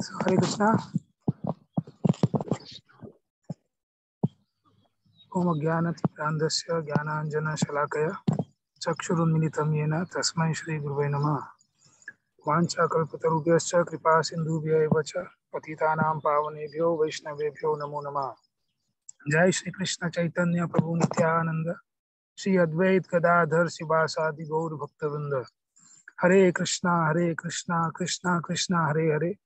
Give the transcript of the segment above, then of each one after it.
So, Hare Krishna. Om Jnanatimirandasya Jnananjana Shalakaya Chakshurunmilitam Yena Tasmai Shri Gurave Namah. Vanchakalpatarubhyascha Kripa Sindhubhya eva cha Patitanam Pavanebhyo Vaishnavebhyo Namo Namah. Jai Shri Krishna Chaitanya Prabhu Nityananda Shri Advait Gadadhar Sivasadi Gaur Bhaktavrinda. Hare Krishna, Krishna Krishna, Hare Hare,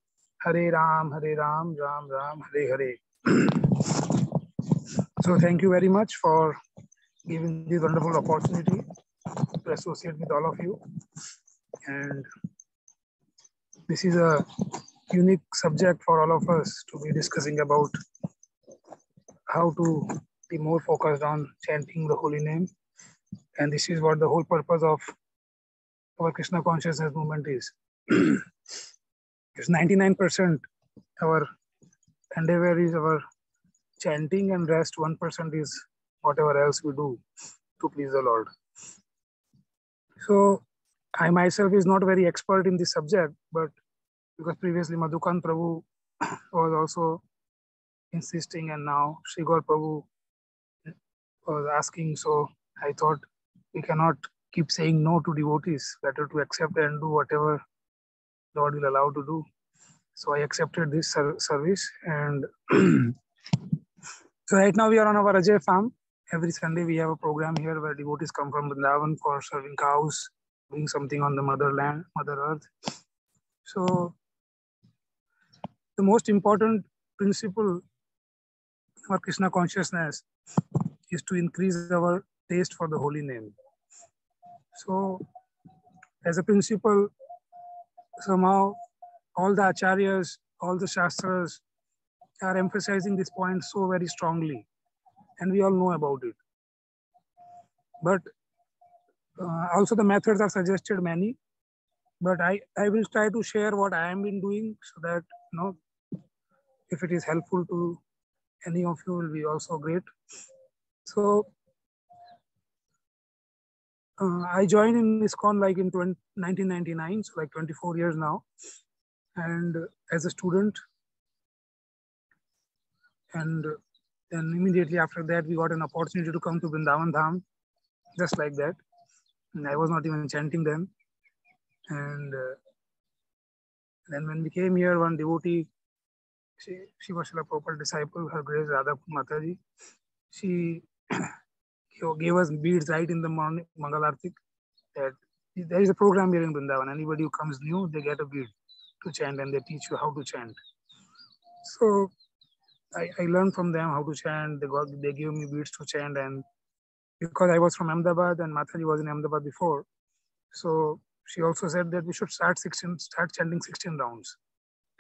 Hare Ram, Ram Ram, Hare Hare. So thank you very much for giving this wonderful opportunity to associate with all of you. And this is a unique subject for all of us to be discussing about how to be more focused on chanting the holy name. And this is what the whole purpose of our Krishna consciousness movement is. It's 99% our endeavor is our chanting, and rest 1% is whatever else we do to please the Lord. So I myself is not very expert in this subject, but because previously Madhukan Prabhu was also insisting, and now Sri Gaur Prabhu was asking, so I thought we cannot keep saying no to devotees, better to accept and do whatever Lord will allow to do. So I accepted this service, and so right now we are on our Ajay farm. Every Sunday we have a program here where devotees come from Vrindavan for serving cows, doing something on the motherland, Mother Earth. So the most important principle for Krishna consciousness is to increase our taste for the holy name. So as a principle, somehow all the acharyas, all the shastras are emphasizing this point so very strongly, and we all know about it. But also the methods are suggested many, but I will try to share what I have been doing, so that if it is helpful to any of you, will be also great. So I joined in ISKCON like in 1999, so like 24 years now, and as a student. And then immediately after that, we got an opportunity to come to Vrindavan Dham, just like that. And I was not even chanting then. And then when we came here, one devotee, she was a proper disciple, Her Grace Radha Mataji. She gave us beads right in the morning, Mangal Artik, that there is a program here in Vrindavan. Anybody who comes new, they get a bead to chant, and they teach you how to chant. So I learned from them how to chant. They gave me beads to chant, and because I was from Ahmedabad and Mataji was in Ahmedabad before, so she also said that we should start chanting 16 rounds,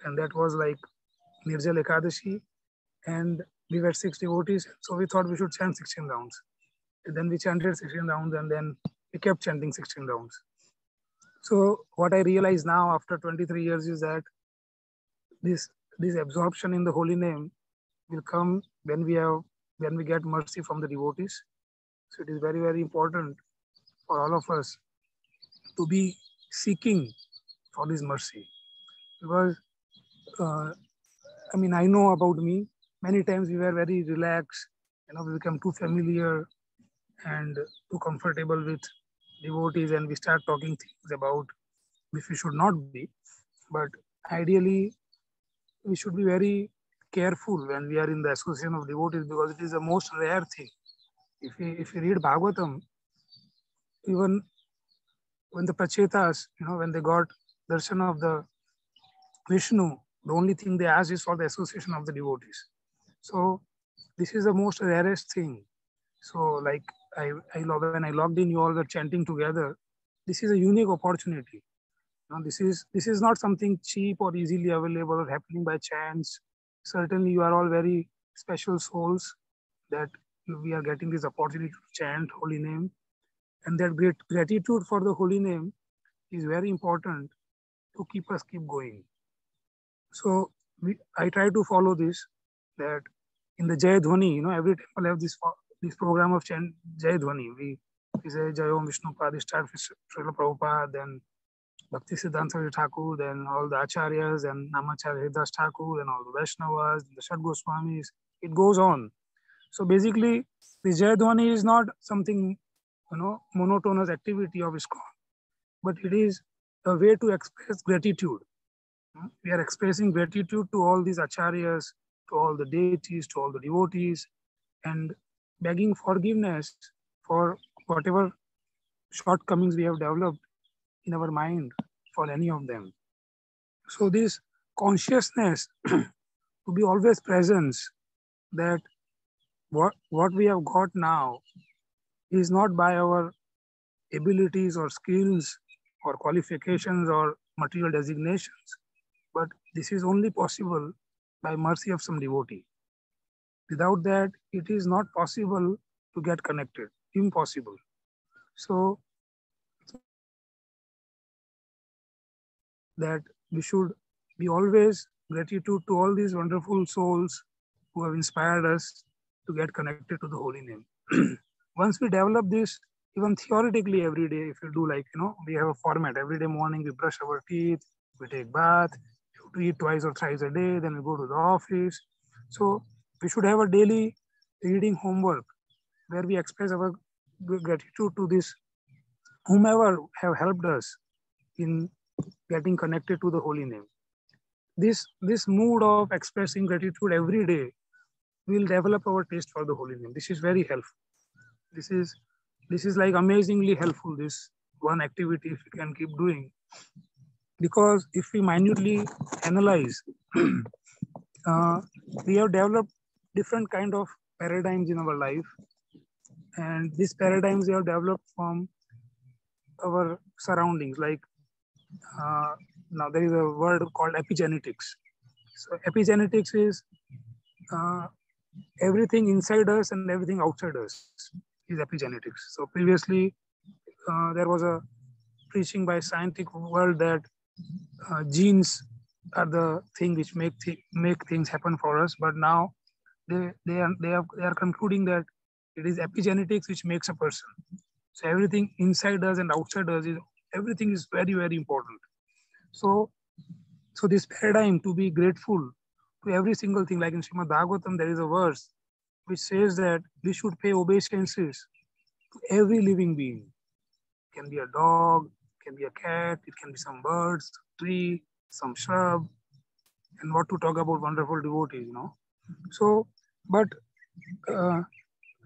and that was like Nirjal Ekadashi, and we were 6 devotees, so we thought we should chant 16 rounds. And then we chanted 16 rounds, and then we kept chanting 16 rounds. So what I realize now after 23 years is that this absorption in the holy name will come when we get mercy from the devotees. So it is very, very important for all of us to be seeking for this mercy, because I know about me, many times we were very relaxed, we become too familiar and too comfortable with devotees, and we start talking things about which we should not be. But ideally, we should be very careful when we are in the association of devotees, because it is the most rare thing. If we read Bhagavatam, even when the Prachetas, when they got darshan of the Vishnu, the only thing they asked is for the association of the devotees. So this is the most rarest thing. So like when I logged in, you all were chanting together. This is a unique opportunity. This is not something cheap or easily available or happening by chance. Certainly you are all very special souls that we are getting this opportunity to chant holy name. And that great gratitude for the holy name is very important to keep going. So I try to follow this, that in the Jai Dhwani, every temple have this program of chant Jai Dhwani. We say Jai Om Vishnu Pad, start with Srila Prabhupada, then Bhakti Siddhanta Saraswati Thakur, then all the Acharyas, and Namacharya Das Thakur, and all the Vaishnavas, the Shad Goswamis. It goes on. So basically, the Jayadwani is not something, monotonous activity of ISKCON, but it is a way to express gratitude. We are expressing gratitude to all these acharyas, to all the deities, to all the devotees, and begging forgiveness for whatever shortcomings we have developed in our mind for any of them. So this consciousness to be always present that what we have got now is not by our abilities or skills or qualifications or material designations, but this is only possible by mercy of some devotee. Without that, it is not possible to get connected, impossible. So that we should be always gratitude to all these wonderful souls who have inspired us to get connected to the holy name. Once we develop this, even theoretically every day, if you do we have a format. Every day morning we brush our teeth, we take bath, we eat twice or thrice a day, then we go to the office. So we should have a daily reading homework where we express our gratitude to this whomever have helped us in getting connected to the holy name. This mood of expressing gratitude every day will develop our taste for the holy name. This is very helpful. This is like amazingly helpful, this one activity if we can keep doing. Because if we minutely analyze, we have developed different kind of paradigms in our life. And these paradigms we have developed from our surroundings. Like now there is a word called epigenetics. So epigenetics is everything inside us and everything outside us is epigenetics. So previously there was a preaching by scientific world that genes are the thing which make things happen for us. But now they are concluding that it is epigenetics which makes a person. So everything inside us and outside us everything is very, very important. So this paradigm to be grateful to every single thing, like in Srimad Bhagavatam, there is a verse which says that we should pay obeisances to every living being. It can be a dog, it can be a cat, it can be some birds, tree, some shrub, and what to talk about wonderful devotees, So, but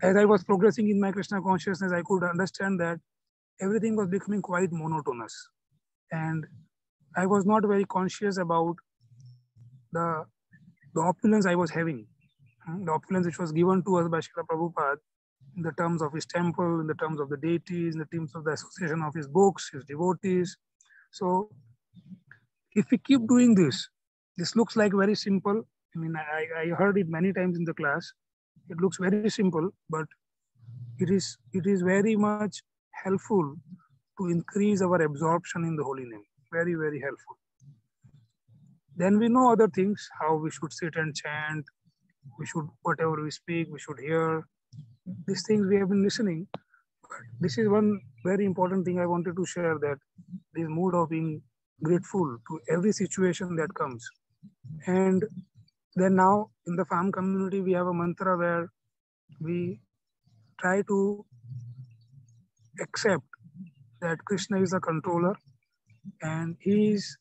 as I was progressing in my Krishna consciousness, I could understand that everything was becoming quite monotonous. And I was not very conscious about the opulence I was having, the opulence which was given to us by Srila Prabhupada in the terms of his temple, in the terms of the deities, in the terms of the association of his books, his devotees. So if we keep doing this looks like very simple. I mean, I heard it many times in the class. It looks very simple, but it is very much helpful to increase our absorption in the holy name. Very, very helpful. Then we know other things, how we should sit and chant, we should, whatever we speak, we should hear. These things we have been listening. But this is one very important thing I wanted to share, that this mood of being grateful to every situation that comes. And then now in the farm community, we have a mantra where we try to accept that Krishna is a controller and he is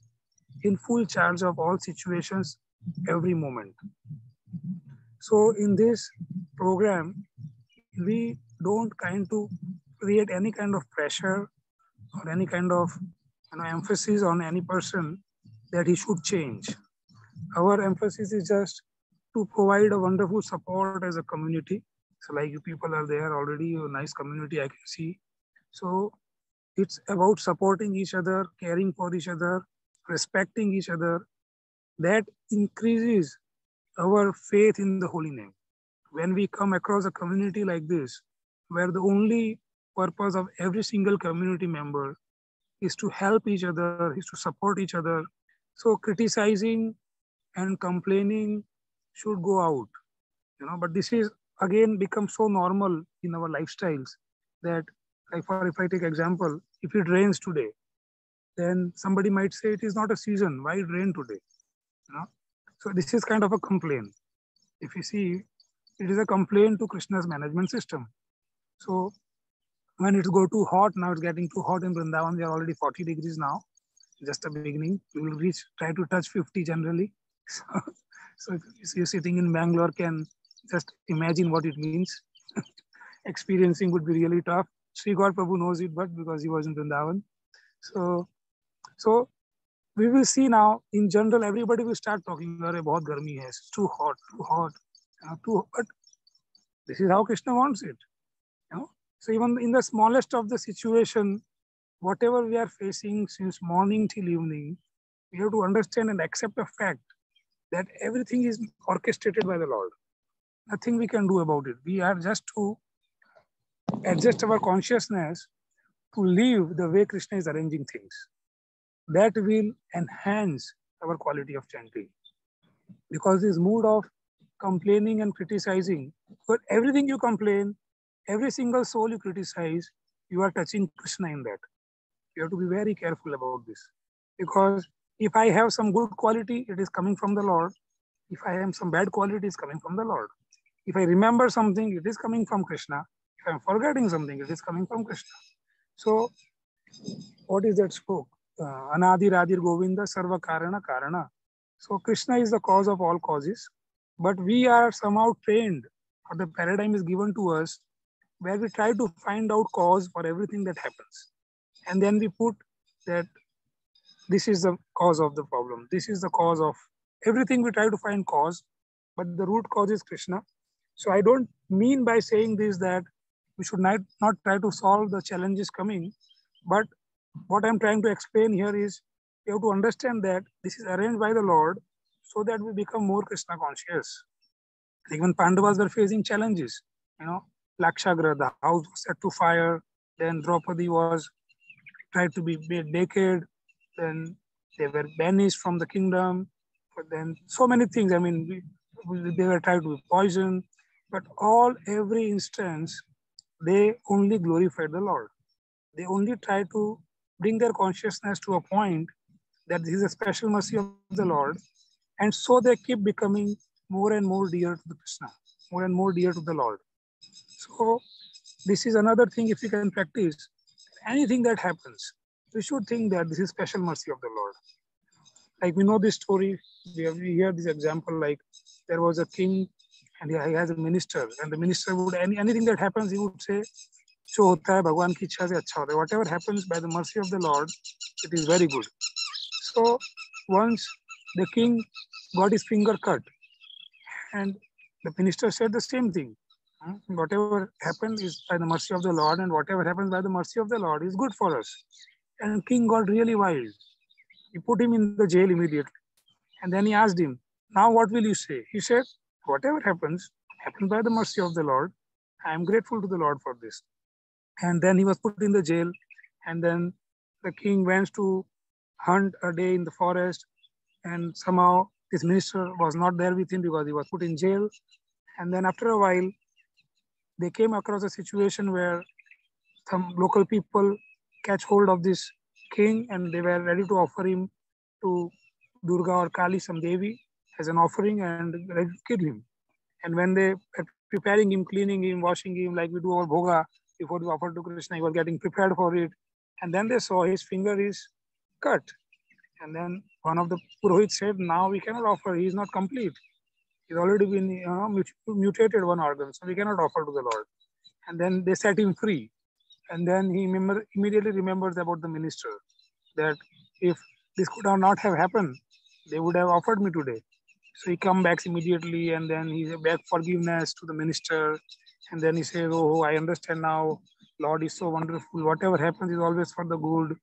in full charge of all situations every moment. So in this program, we don't kind to create any kind of pressure or any kind of emphasis on any person that he should change. Our emphasis is just to provide a wonderful support as a community. So like you people are there already, a nice community I can see. So it's about supporting each other, caring for each other, respecting each other. That increases our faith in the holy name. When we come across a community like this, where the only purpose of every single community member is to help each other, is to support each other. So criticizing and complaining should go out, but this is again become so normal in our lifestyles that, like if I take example, if it rains today, then somebody might say it is not a season. Why it rained today? You know? So this is kind of a complaint. If you see, it is a complaint to Krishna's management system. So when it's go too hot, now it's getting too hot in Vrindavan. We are already 40 degrees now. Just a beginning. We will reach, try to touch 50 generally. So if you're sitting in Bangalore, can just imagine what it means. Experiencing would be really tough. Sri God Prabhu knows it, but because he was in Vrindavan. So we will see now, in general, everybody will start talking, "Arey, bahut garmi hai, it's too hot, too hot. But this is how Krishna wants it. You know? So even in the smallest of the situation, whatever we are facing since morning till evening, we have to understand and accept the fact that everything is orchestrated by the Lord. Nothing we can do about it. We are just to adjust our consciousness to live the way Krishna is arranging things. That will enhance our quality of chanting. Because this mood of complaining and criticizing, but everything you complain, every single soul you criticize, you are touching Krishna in that. You have to be very careful about this. Because if I have some good quality, it is coming from the Lord. If I have some bad quality, it is coming from the Lord. If I remember something, it is coming from Krishna. If I'm forgetting something, it is coming from Krishna. So, what is that spoke? Anadi Radir Govinda Sarva Karana Karana. So, Krishna is the cause of all causes. But we are somehow trained, or the paradigm is given to us, where we try to find out cause for everything that happens. And then we put that this is the cause of the problem. This is the cause of everything. We try to find cause, but the root cause is Krishna. So I don't mean by saying this that we should not try to solve the challenges coming. But what I'm trying to explain here is we have to understand that this is arranged by the Lord so that we become more Krishna conscious. Even Pandavas were facing challenges. Lakshagra, the house was set to fire. Then Draupadi was tried to be made naked. Then they were banished from the kingdom. But then so many things. I mean, they were tried to be poisoned. But every instance, they only glorified the Lord. They only try to bring their consciousness to a point that this is a special mercy of the Lord. And so they keep becoming more and more dear to the Krishna, more and more dear to the Lord. So this is another thing, if we can practice, anything that happens, we should think that this is special mercy of the Lord. Like we know this story, we hear this example, like there was a king and he has a minister, and the minister would, anything that happens, he would say, "Jo hota hai, Bhagwan ki ichha se acha hota hai." Whatever happens by the mercy of the Lord, it is very good. So once the king got his finger cut, and the minister said the same thing. Whatever happened is by the mercy of the Lord, and whatever happens by the mercy of the Lord is good for us. And king got really wild. He put him in the jail immediately. And then he asked him, "Now what will you say?" He said, "Whatever happens by the mercy of the Lord. I am grateful to the Lord for this." And then he was put in the jail. And then the king went to hunt a day in the forest. And somehow this minister was not there with him because he was put in jail. And then after a while, they came across a situation where some local people catch hold of this king, and they were ready to offer him to Durga or Kali, some Devi, as an offering, and ready to kill him. And when they were preparing him, cleaning him, washing him, like we do our bhoga, before we offer to Krishna, he was getting prepared for it. And then they saw his finger is cut. And then one of the Purohits said, "Now we cannot offer, he is not complete. He's already been mutated one organ, so we cannot offer to the Lord." And then they set him free. And then he immediately remembers about the minister, that if this could not have happened, they would have offered me today. So he comes back immediately, and then he begs forgiveness to the minister. And then he says, "Oh, I understand now. Lord is so wonderful. Whatever happens is always for the good.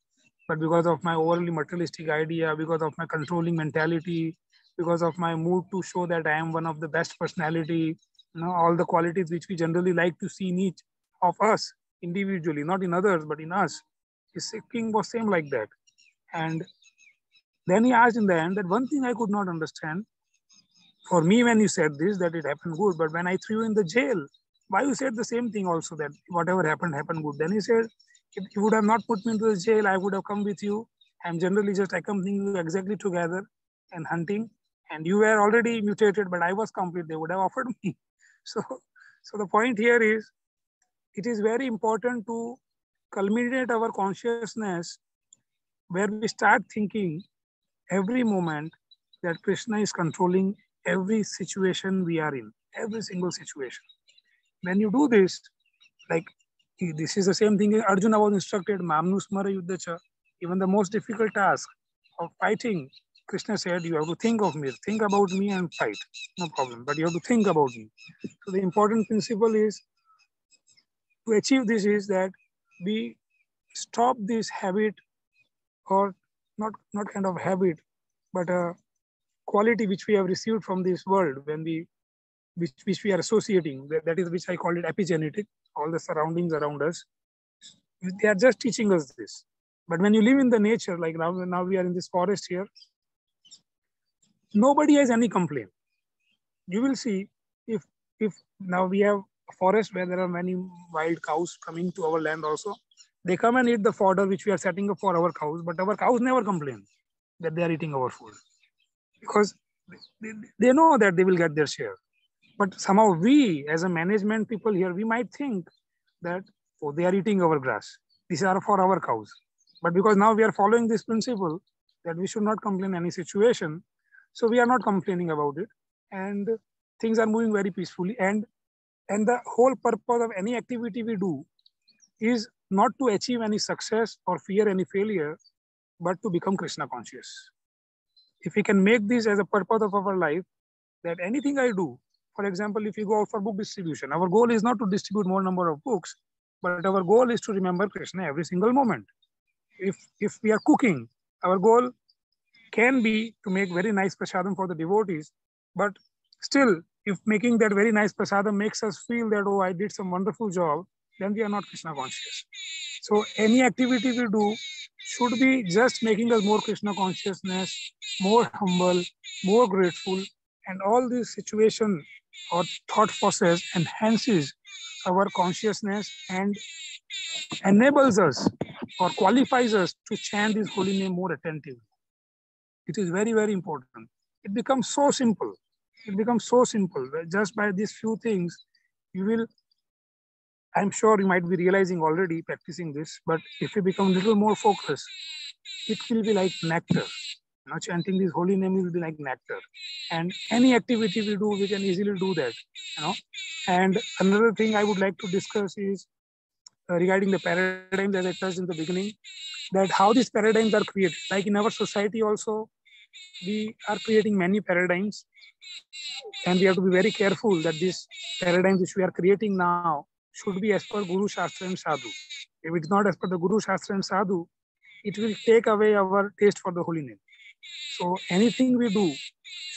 But because of my overly materialistic idea, because of my controlling mentality, because of my mood to show that I am one of the best personality, all the qualities which we generally like to see in each of us individually, not in others, but in us." His king was same like that. And then he asked in the end that one thing I could not understand. For me, when you said this, that it happened good, but when I threw you in the jail, why you said the same thing also, that whatever happened good? Then he said, "If you would have not put me into the jail, I would have come with you I'm generally just accompanying you exactly together and hunting. And you were already mutated, but I was complete. They would have offered me. So, so the point here is, it is very important to culminate our consciousness where we start thinking every moment that Krishna is controlling every situation we are in, every single situation. When you do this, like this is the same thing Arjuna was instructed, Mamnusmara Yuddhacha, even the most difficult task of fighting, Krishna said, you have to think of me, think about me and fight, no problem, but you have to think about me. So the important principle is, to achieve this is that we stop this habit, or not kind of habit, but a quality which we have received from this world, when we which we are associating, that is which I call it epigenetic, all the surroundings around us, they are just teaching us this. But when you live in the nature, like now we are in this forest here, nobody has any complaint. You will see, if now we have a forest where there are many wild cows coming to our land also, they come and eat the fodder which we are setting up for our cows, but our cows never complain that they are eating our food, because they know that they will get their share. But somehow we, as a management people here, we might think that, oh, they are eating our grass. These are for our cows. But because now we are following this principle that we should not complain any situation, so we are not complaining about it, and things are moving very peacefully. And the whole purpose of any activity we do is not to achieve any success or fear any failure, but to become Krishna conscious. If we can make this as a purpose of our life, that anything I do, for example, if you go out for book distribution, our goal is not to distribute more number of books, but our goal is to remember Krishna every single moment. If we are cooking, our goal can be to make very nice prasadam for the devotees, but still, if making that very nice prasadam makes us feel that, oh, I did some wonderful job, then we are not Krishna conscious. So any activity we do should be just making us more Krishna consciousness, more humble, more grateful, and all this situation or thought process enhances our consciousness and enables us or qualifies us to chant His holy name more attentively. It is very, very important. It becomes so simple. It becomes so simple. Just by these few things, you will, I'm sure you might be realizing already practicing this, but if you become a little more focused, it will be like nectar. You know, chanting this holy name will be like nectar. And any activity we do, we can easily do that. You know. And another thing I would like to discuss is regarding the paradigms, as I touched in the beginning, that how these paradigms are created. Like in our society also, we are creating many paradigms, and we have to be very careful that these paradigms which we are creating now should be as per Guru, Shastra and Sadhu. If it's not as per the Guru, Shastra and Sadhu, it will take away our taste for the holy name. So anything we do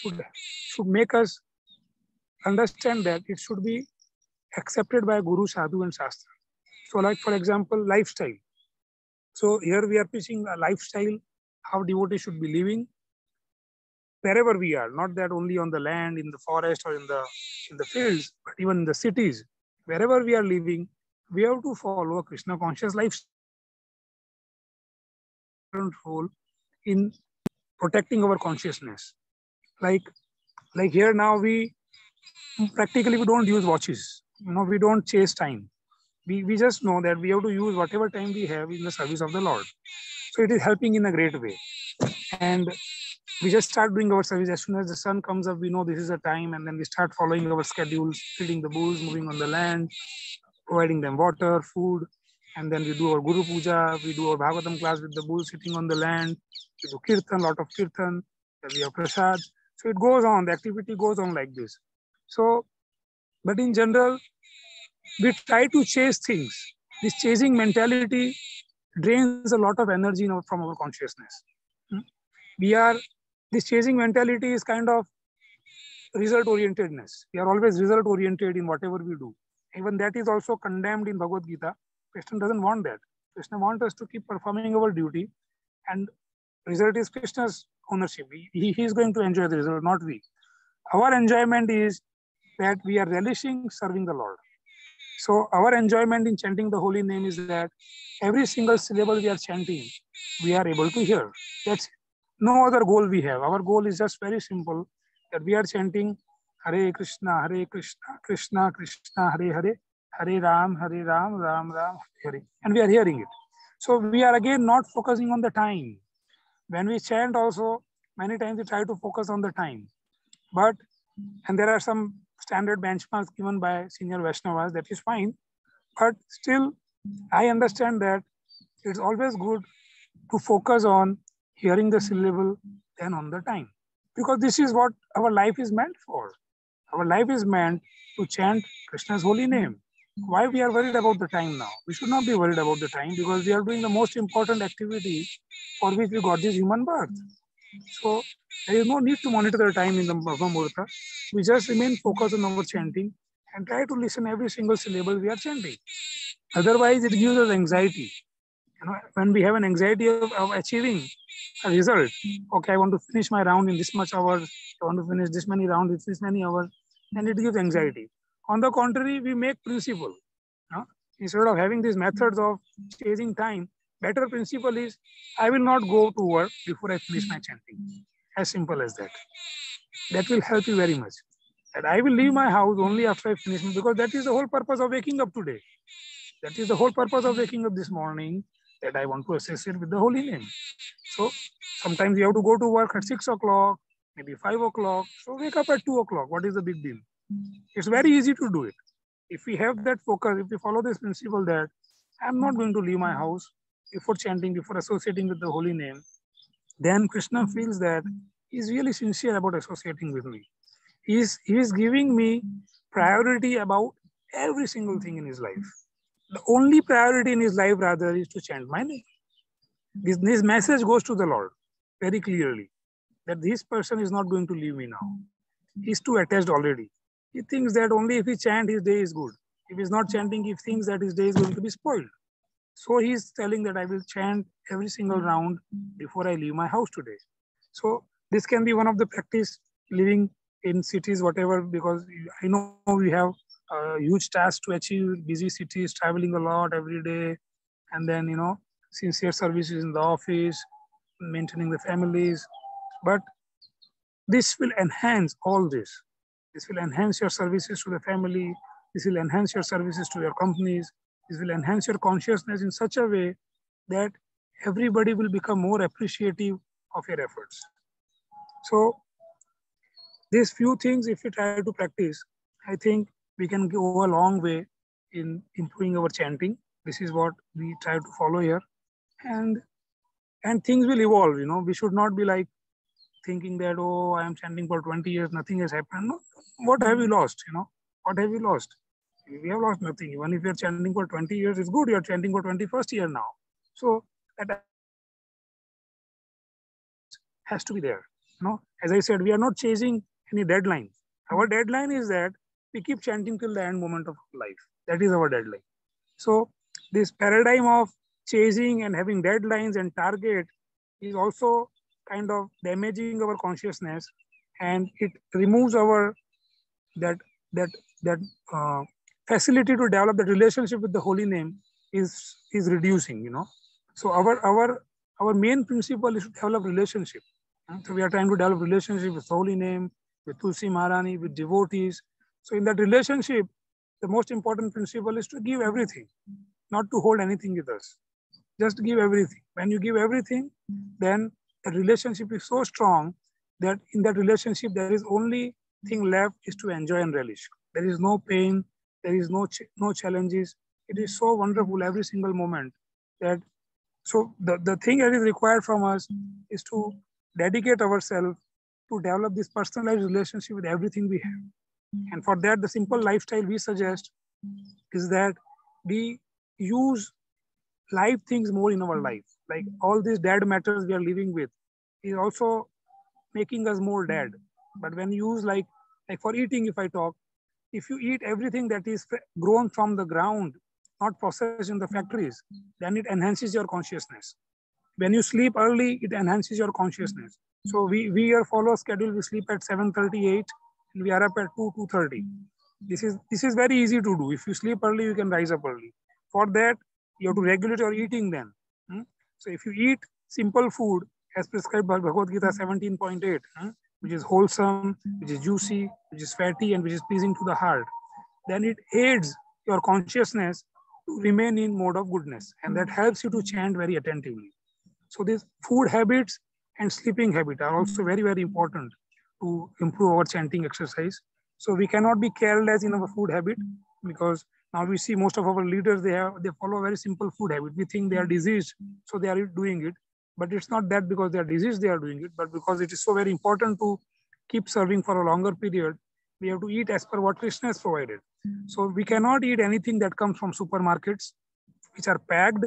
should make us understand that it should be accepted by Guru, Sadhu and Shastra. So like, for example, lifestyle. So here we are preaching a lifestyle, how devotees should be living wherever we are, not that only on the land, in the forest or in the fields, but even in the cities. Wherever we are living, we have to follow a Krishna conscious lifestyle role in protecting our consciousness. Like here now, we practically we don't use watches. You know, we don't chase time. We just know that we have to use whatever time we have in the service of the Lord. So it is helping in a great way. And we just start doing our service. As soon as the sun comes up, we know this is a time, and then we start following our schedules, feeding the bulls, moving on the land, providing them water, food, and then we do our Guru Puja, we do our Bhagavatam class with the bulls sitting on the land, we do Kirtan, lot of Kirtan, then we have Prasad. So it goes on, the activity goes on like this. So, but in general, we try to chase things. This chasing mentality drains a lot of energy from our consciousness. This chasing mentality is kind of result orientedness. We are always result oriented in whatever we do. Even that is also condemned in Bhagavad Gita. Krishna doesn't want that. Krishna wants us to keep performing our duty, and result is Krishna's ownership. He is going to enjoy the result, not we. Our enjoyment is that we are relishing serving the Lord. So our enjoyment in chanting the holy name is that every single syllable we are chanting we are able to hear. That's no other goal we have. Our goal is just very simple, that we are chanting Hare Krishna, Krishna Krishna, Hare Hare, Hare Ram, Ram Ram, Hare. And we are hearing it. So we are again not focusing on the time. When we chant also, many times we try to focus on the time. But, and there are some standard benchmarks given by senior Vaishnavas, that is fine. But still, I understand that it's always good to focus on hearing the syllable than on the time. Because this is what our life is meant for. Our life is meant to chant Krishna's holy name. Why we are worried about the time now? We should not be worried about the time, because we are doing the most important activity for which we got this human birth. So there is no need to monitor the time in the Brahma. We just remain focused on our chanting and try to listen every single syllable we are chanting. Otherwise, it gives us anxiety. When we have an anxiety of achieving a result, okay, I want to finish my round in this much hours, I want to finish this many rounds in this many hours, then it gives anxiety. On the contrary, we make principle. Instead of having these methods of chasing time, better principle is, I will not go to work before I finish my chanting. As simple as that. That will help you very much. And I will leave my house only after I finish, because that is the whole purpose of waking up today. That is the whole purpose of waking up this morning, that I want to associate with the holy name. So sometimes you have to go to work at 6 o'clock, maybe 5 o'clock. So wake up at 2 o'clock. What is the big deal? It's very easy to do it. If we have that focus, if we follow this principle that I'm not going to leave my house before chanting, before associating with the holy name, then Krishna feels that he's really sincere about associating with me. He is giving me priority about every single thing in his life. The only priority in his life, rather, is to chant my name. This message goes to the Lord very clearly, that this person is not going to leave me now. He's too attached already. He thinks that only if he chants, his day is good. If he's not chanting, he thinks that his day is going to be spoiled. So he's telling that I will chant every single round before I leave my house today. So this can be one of the practice living in cities, whatever, because I know we have a huge task to achieve, busy cities, traveling a lot every day, and then, sincere services in the office, maintaining the families. But this will enhance all this. This will enhance your services to the family. This will enhance your services to your companies. This will enhance your consciousness in such a way that everybody will become more appreciative of your efforts. So these few things, if we try to practice, I think we can go a long way in improving our chanting. This is what we try to follow here. And things will evolve, We should not be like thinking that, oh, I am chanting for 20 years, nothing has happened. No. What have you lost, What have you lost? We have lost nothing. Even if you're chanting for 20 years, it's good. You're chanting for 21st year now. So that has to be there. As I said, we are not chasing any deadline. Our deadline is that we keep chanting till the end moment of life. That is our deadline. So this paradigm of chasing and having deadlines and target is also kind of damaging our consciousness, and it removes our that facility to develop the relationship with the holy name is reducing. So our main principle is to develop relationship. So we are trying to develop relationship with holy name, with Tulsi Maharani, with devotees. So in that relationship, the most important principle is to give everything, not to hold anything with us. Just give everything. When you give everything, then the relationship is so strong that in that relationship, there is only thing left is to enjoy and relish. There is no pain. There is no challenges. It is so wonderful every single moment that, so the thing that is required from us is to dedicate ourselves to develop this personalized relationship with everything we have. And for that, the simple lifestyle we suggest is that we use live things more in our life. Like all these dead matters we are living with is also making us more dead. But when you use like for eating, if I talk, if you eat everything that is grown from the ground, not processed in the factories, then it enhances your consciousness. When you sleep early, it enhances your consciousness. So we here follow schedule. We sleep at 7:38 and we are up at 2:30. This is very easy to do. If you sleep early, you can rise up early. For that, you have to regulate your eating then. So if you eat simple food as prescribed by Bhagavad Gita 17.8, which is wholesome, which is juicy, which is fatty, and which is pleasing to the heart, then it aids your consciousness to remain in mode of goodness, and that helps you to chant very attentively. So these food habits and sleeping habit are also very, very important to improve our chanting exercise. So we cannot be careless in our food habit, because now we see most of our leaders, they follow a very simple food habit. We think they are diseased, so they are doing it. But it's not that because they are diseased they are doing it, but because it is so very important to keep serving for a longer period. We have to eat as per what Krishna has provided. So we cannot eat anything that comes from supermarkets, which are packed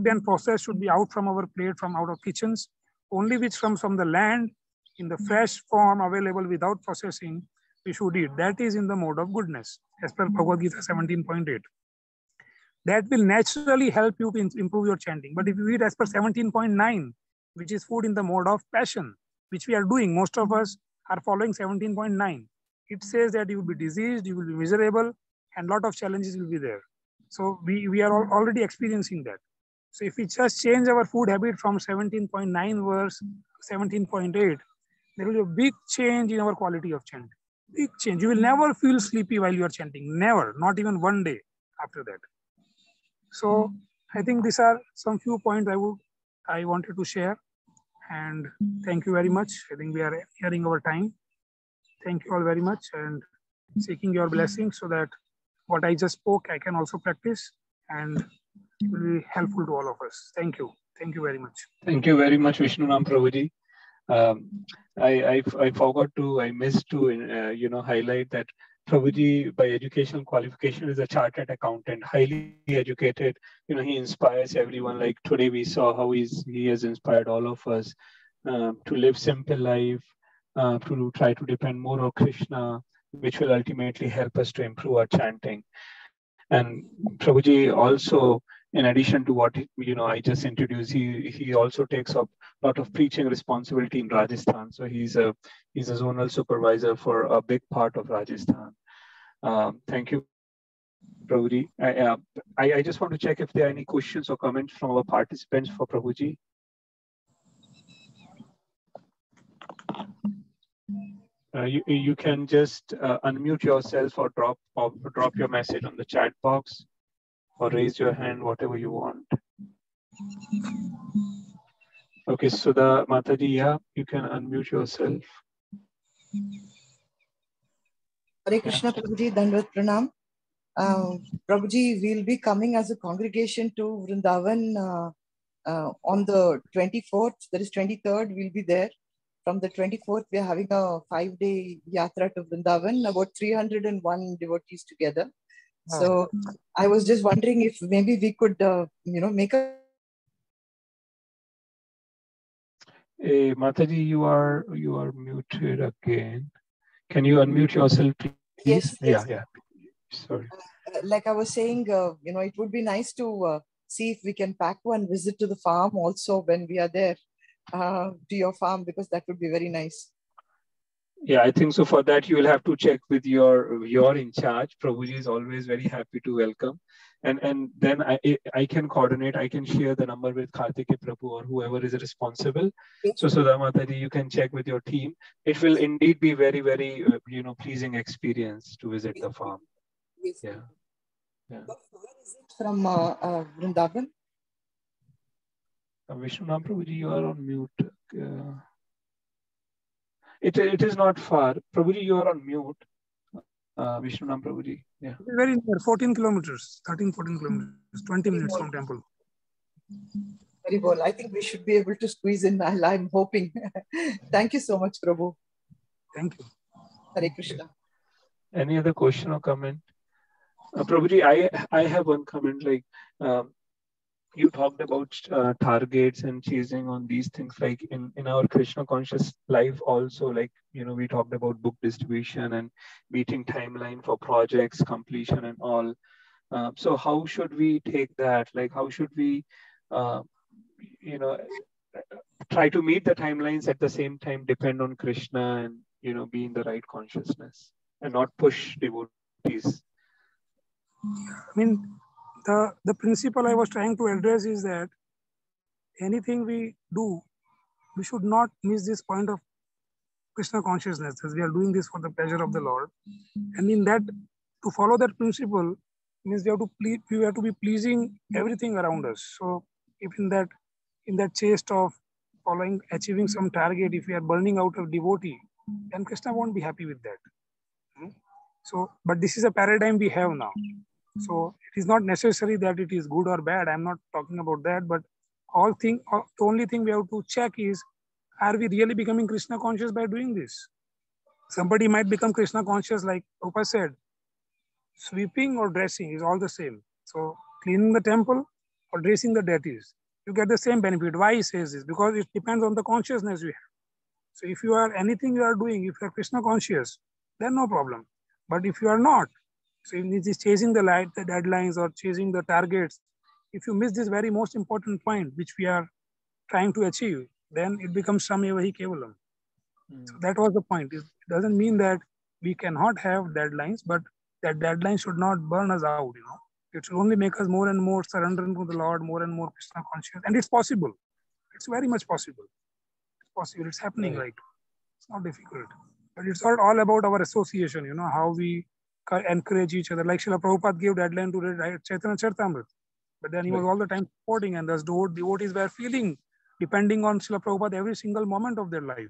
and processed should be out from our plate, from out of kitchens. Only which comes from the land in the fresh form available without processing, we should eat. That is in the mode of goodness, as per Bhagavad Gita 17.8. That will naturally help you to improve your chanting. But if you eat as per 17.9, which is food in the mode of passion, which we are doing, most of us are following 17.9. It says that you will be diseased, you will be miserable, and a lot of challenges will be there. So we are already experiencing that. So if we just change our food habit from 17.9 verse 17.8, there will be a big change in our quality of chanting. Big change. You will never feel sleepy while you are chanting. Never. Not even one day after that. So I think these are some few points I wanted to share. And thank you very much. I think we are nearing our time. Thank you all very much, and seeking your blessings so that what I just spoke, I can also practice, and it will be helpful to all of us. Thank you. Thank you very much. Thank you very much, Visnunam Prabhuji. I missed to highlight that Prabhuji, by educational qualification, is a chartered accountant, highly educated. He inspires everyone. Like today, we saw how he has inspired all of us to live simple life, to try to depend more on Krishna, which will ultimately help us to improve our chanting. And Prabhuji also, in addition to what I just introduced, he also takes up a lot of preaching responsibility in Rajasthan. So he's a zonal supervisor for a big part of Rajasthan. Thank you, Prabhuji. I just want to check if there are any questions or comments from our participants for Prabhuji. You can just unmute yourself or drop your message on the chat box, or raise your hand, whatever you want. Okay, Sudha Mataji, yeah, you can unmute yourself. Hare Krishna, Prabhuji, Dandavat Pranam. Prabhuji, we'll be coming as a congregation to Vrindavan on the 24th, that is 23rd, we'll be there. From the 24th, we are having a 5-day yatra to Vrindavan, about 301 devotees together. So I was just wondering if maybe we could, make a... Hey, Mataji, you are muted again. Can you unmute yourself, please? Yes. Yeah. Sorry. Like I was saying, it would be nice to see if we can pack one visit to the farm also when we are there, to your farm, because that would be very nice. Yeah, I think so. For that, you will have to check with your in charge. Prabhuji is always very happy to welcome. And then I can coordinate, I can share the number with Kartike Prabhu or whoever is responsible. So Sudha Mataji, you can check with your team. It will indeed be very, very, pleasing experience to visit the farm. Yes. Yeah. How far is it from Vrindavan? Visnunam Prabhuji, you are on mute. It is not far. Prabhuji, you are on mute. Visnunam Prabhuji. Yeah. Very near, 14 kilometers, 13, 14 kilometers, 20 minutes from temple. Very well. I think we should be able to squeeze in. I'm hoping. Thank you so much, Prabhu. Thank you. Hare Krishna. Any other question or comment? Prabhuji, I have one comment. Like, you talked about targets and chasing on these things, like in our Krishna conscious life also, like, we talked about book distribution and meeting timeline for projects completion and all. So how should we take that? Like, how should we, try to meet the timelines at the same time, depend on Krishna and, be in the right consciousness and not push devotees? I mean, the principle I was trying to address is that anything we do, we should not miss this point of Krishna consciousness, as we are doing this for the pleasure of the Lord. And in that, to follow that principle means we have to be pleasing everything around us. So if in that chase of achieving some target, if we are burning out of devotee, then Krishna won't be happy with that. So, but this is a paradigm we have now. So it is not necessary that it is good or bad. I'm not talking about that, but the only thing we have to check is, are we really becoming Krishna conscious by doing this? Somebody might become Krishna conscious, like Prabhupada said, sweeping or dressing is all the same. So cleaning the temple or dressing the deities, you get the same benefit. Why he says this? Because it depends on the consciousness you have. So if you are anything you are doing, if you are Krishna conscious, then no problem. But if you are not, so if it is chasing the light, the deadlines or chasing the targets, if you miss this very most important point, which we are trying to achieve, then it becomes Sameva hi Kevalam. So that was the point. It doesn't mean that we cannot have deadlines, but that deadline should not burn us out. It should only make us more and more surrendering to the Lord, more and more Krishna conscious, and it's possible. It's very much possible. It's possible. It's happening. Right? It's not difficult, but it's all about our association. How we encourage each other. Like Srila Prabhupada gave deadline to read Chaitanya Charitamrita, but then he was all the time supporting, and thus devotees were feeling, depending on Srila Prabhupada every single moment of their life.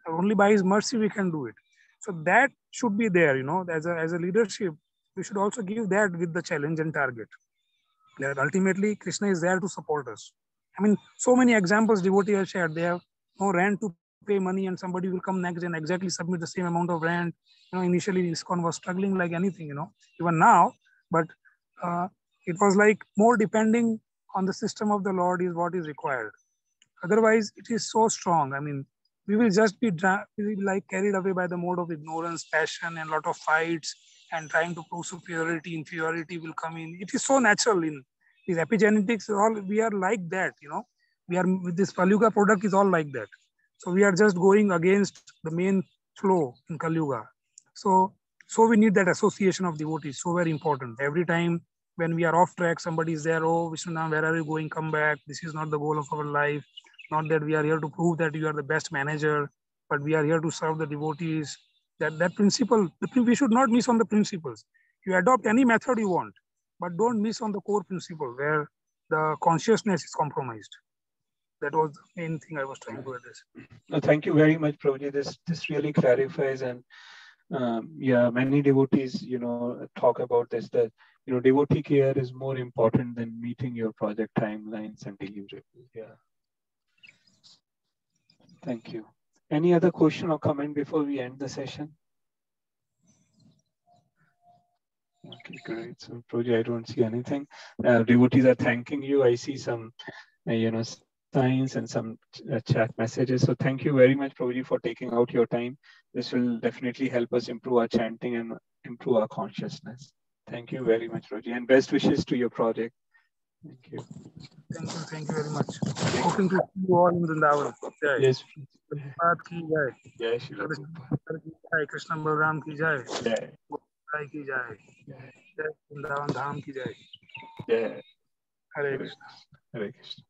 Only by his mercy we can do it. So that should be there, as a leadership, we should also give that with the challenge and target. That ultimately Krishna is there to support us. I mean, so many examples devotees have shared. They have no rent to pay money, and somebody will come next and exactly submit the same amount of rent. Initially ISKCON was struggling like anything, even now, but it was like more depending on the system of the Lord is what is required. Otherwise, it is so strong. I mean, we will just be carried away by the mode of ignorance, passion, and a lot of fights, and trying to prove superiority, inferiority will come in. It is so natural in these epigenetics. We are like that. We are with this Kalyuga product is all like that. So we are just going against the main flow in Kalyuga. So we need that association of devotees. So very important. Every time when we are off track, somebody is there. Oh, Visnunam, where are you going? Come back. This is not the goal of our life. Not that we are here to prove that you are the best manager, but we are here to serve the devotees. That principle, we should not miss on the principles. You adopt any method you want, but don't miss on the core principle where the consciousness is compromised. That was the main thing I was trying to address. No, thank you very much, Prabhuji. This really clarifies, and many devotees, talk about this, that devotee care is more important than meeting your project timelines and deliverables. Yeah. Thank you. Any other question or comment before we end the session? Okay, great. So, Prabhuji, I don't see anything. Devotees are thanking you. I see some, signs and some chat messages. So, thank you very much, Prabhuji, for taking out your time. This will definitely help us improve our chanting and improve our consciousness. Thank you very much, Prabhuji, and best wishes to your project. Thank you. Thank you very much. Hoping to see you all in Vrindavan. Yes. Jai Shri Jai Krishna Balaram ki Jai. Jai. Jai ki Jai. Jai Vrindavan Dham ki Jai. Jai. Hare Krishna. Hare Krishna.